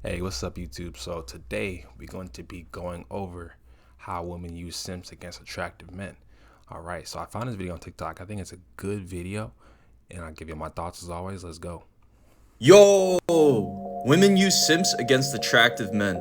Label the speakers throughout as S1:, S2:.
S1: Hey, what's up, YouTube? So today we're going to be going over how women use simps against attractive men. All right, so I found this video on TikTok. I think it's a good video, and I'll give you my thoughts as always. Let's go.
S2: Yo! Women use simps against attractive men.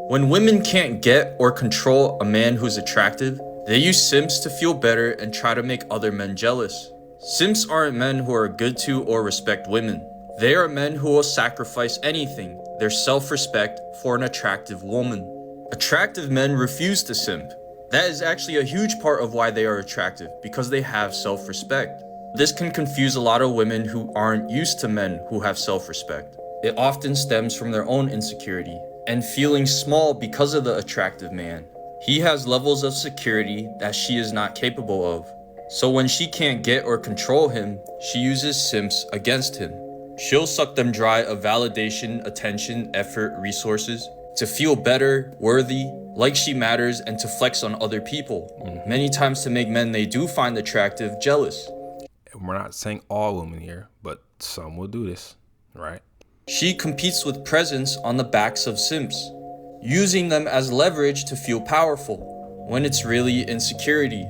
S2: When women can't get or control a man who's attractive, they use simps to feel better and try to make other men jealous. Simps aren't men who are good to or respect women. They are men who will sacrifice anything, their self-respect, for an attractive woman. Attractive men refuse to simp. That is actually a huge part of why they are attractive, because they have self-respect. This can confuse a lot of women who aren't used to men who have self-respect. It often stems from their own insecurity and feeling small because of the attractive man. He has levels of security that she is not capable of. So when she can't get or control him, she uses simps against him. She'll suck them dry of validation, attention, effort, resources to feel better, worthy, like she matters, and to flex on other people. Many times to make men they do find attractive jealous.
S1: And we're not saying all women here, but some will do this, right?
S2: She competes with presence on the backs of simps, using them as leverage to feel powerful, when it's really insecurity.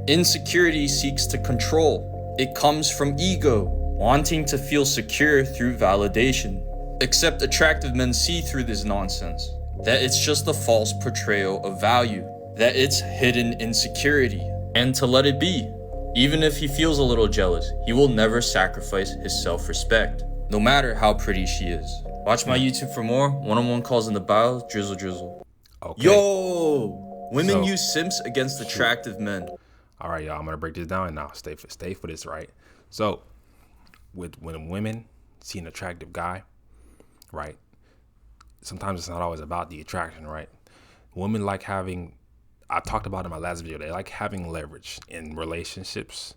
S2: Insecurity seeks to control. It comes from ego, wanting to feel secure through validation. Except attractive men see through this nonsense, that it's just a false portrayal of value, that it's hidden insecurity, and to let it be. Even if he feels a little jealous, he will never sacrifice his self-respect, no matter how pretty she is. Watch my YouTube for more. One-on-one calls in the bio. Drizzle, drizzle.
S1: Okay.
S2: Yo! Women
S1: So-
S2: use simps against attractive men.
S1: All right, y'all. I'm gonna break this down now. Stay for this, right? So, when women see an attractive guy, right? Sometimes it's not always about the attraction, right? Women like having, I talked about in my last video, they like having leverage in relationships.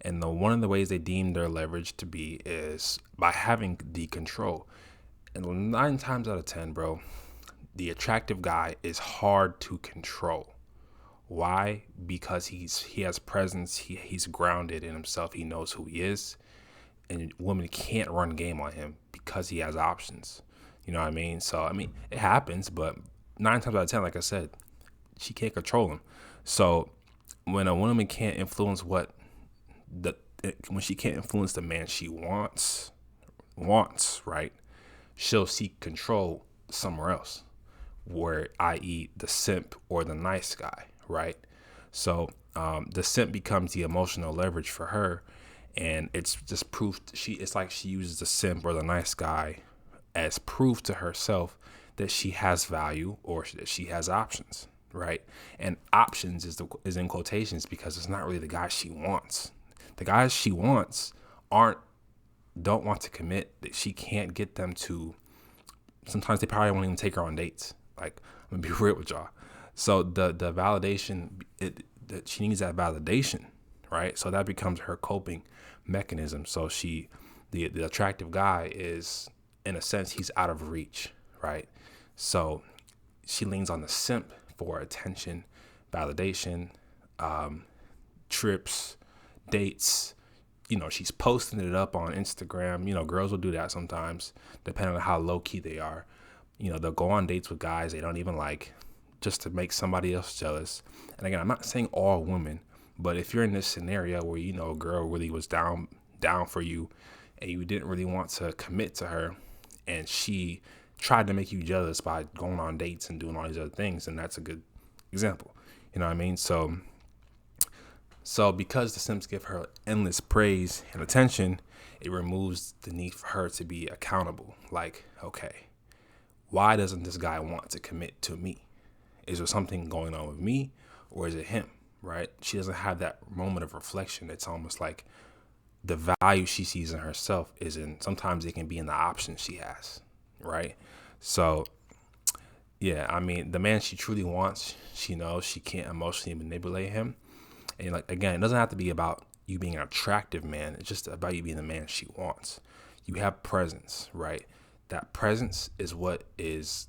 S1: And one of the ways they deem their leverage to be is by having the control. And 9 times out of 10, bro, the attractive guy is hard to control. Why? Because he has presence, he's grounded in himself, he knows who he is. And women can't run game on him because he has options. You know what I mean? So, I mean, it happens, but 9 times out of 10, like I said, she can't control him. So, when a woman can't influence when she can't influence the man she wants, right? She'll seek control somewhere else, where, i.e., the simp or the nice guy, right? So, the simp becomes the emotional leverage for her. And it's just proof. It's like she uses the simp or the nice guy as proof to herself that she has value or that she has options, right? And options is in quotations because it's not really the guy she wants. The guys she wants don't want to commit. That she can't get them to. Sometimes they probably won't even take her on dates. Like, I'm gonna be real with y'all. So the validation, that she needs that validation, right? So that becomes her coping mechanism. So the attractive guy is, in a sense, he's out of reach, right? So she leans on the simp for attention, validation, trips, dates. You know, she's posting it up on Instagram. You know, girls will do that sometimes, depending on how low key they are. You know, they'll go on dates with guys they don't even like, just to make somebody else jealous. And again, I'm not saying all women, but if you're in this scenario where, you know, a girl really was down for you and you didn't really want to commit to her and she tried to make you jealous by going on dates and doing all these other things, and that's a good example. You know what I mean? So because the simps give her endless praise and attention, it removes the need for her to be accountable. Like, okay, why doesn't this guy want to commit to me? Is there something going on with me, or is it him, right? She doesn't have that moment of reflection. It's almost like the value she sees in herself sometimes it can be in the options she has, right? So, yeah, I mean, the man she truly wants, she knows she can't emotionally manipulate him. And like, again, it doesn't have to be about you being an attractive man. It's just about you being the man she wants. You have presence, right? That presence is what is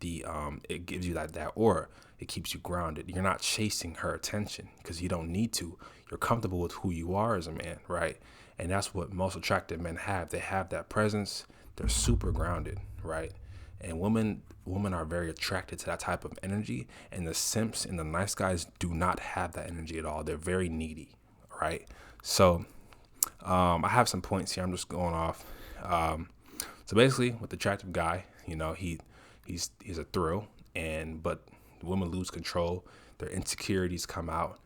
S1: it gives you that aura. It keeps you grounded. You're not chasing her attention because you don't need to. You're comfortable with who you are as a man, right? And that's what most attractive men have. They have that presence. They're super grounded, right? And women are very attracted to that type of energy, and the simps and the nice guys do not have that energy at all. They're very needy, right? So I have some points here. I'm just going off. So basically, with the attractive guy, he's a thrill, but women lose control. Their insecurities come out.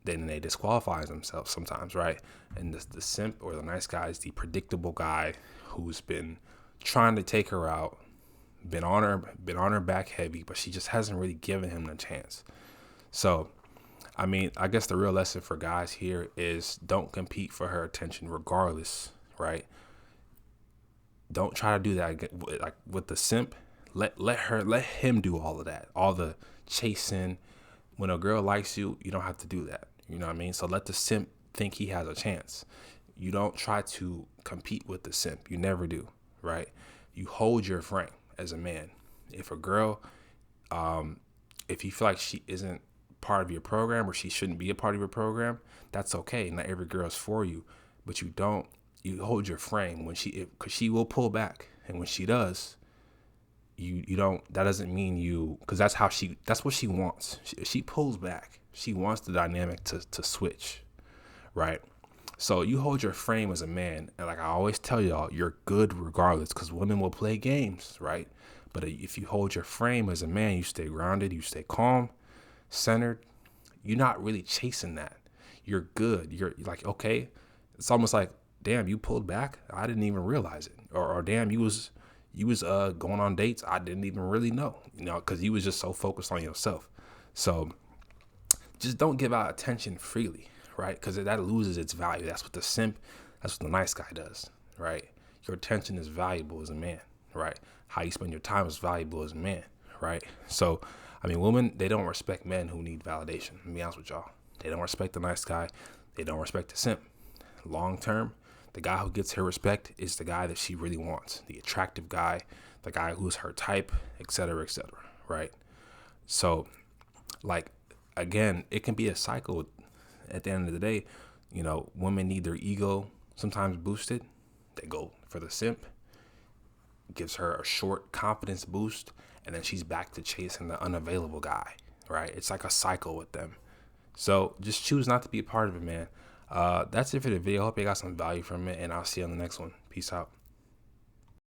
S1: Then they disqualify themselves sometimes, right? And the simp or the nice guy is the predictable guy who's been trying to take her out, been on her back heavy, but she just hasn't really given him the chance. So, I mean, I guess the real lesson for guys here is don't compete for her attention regardless, right? Don't try to do that like with the simp. Let him do all of that, all the chasing. When a girl likes you, you don't have to do that. You know what I mean? So let the simp think he has a chance. You don't try to compete with the simp. You never do, right? You hold your frame as a man. If a girl, if you feel like she isn't part of your program or she shouldn't be a part of your program, that's okay. Not every girl's for you, but you hold your frame because she will pull back, and when she does, you don't. That doesn't mean because that's what she wants. She pulls back. She wants the dynamic to switch, right? So you hold your frame as a man, and like I always tell y'all, you're good regardless, because women will play games, right? But if you hold your frame as a man, you stay grounded, you stay calm, centered. You're not really chasing that. You're good. You're like, okay. It's almost like, damn, you pulled back. I didn't even realize it. Or damn, you was going on dates. I didn't even really know, because you was just so focused on yourself. So just don't give out attention freely, right? Because that loses its value. That's what the nice guy does, right? Your attention is valuable as a man, right? How you spend your time is valuable as a man, right? So, I mean, women, they don't respect men who need validation. Let me be honest with y'all. They don't respect the nice guy. They don't respect the simp. Long term, the guy who gets her respect is the guy that she really wants. The attractive guy, the guy who's her type, et cetera, right? So, like, again, it can be a cycle. At the end of the day, women need their ego sometimes boosted. They go for the simp, gives her a short confidence boost, and then she's back to chasing the unavailable guy, right? It's like a cycle with them. So just choose not to be a part of it, man. That's it for the video. Hope you got some value from it, and I'll see you on the next one. Peace out.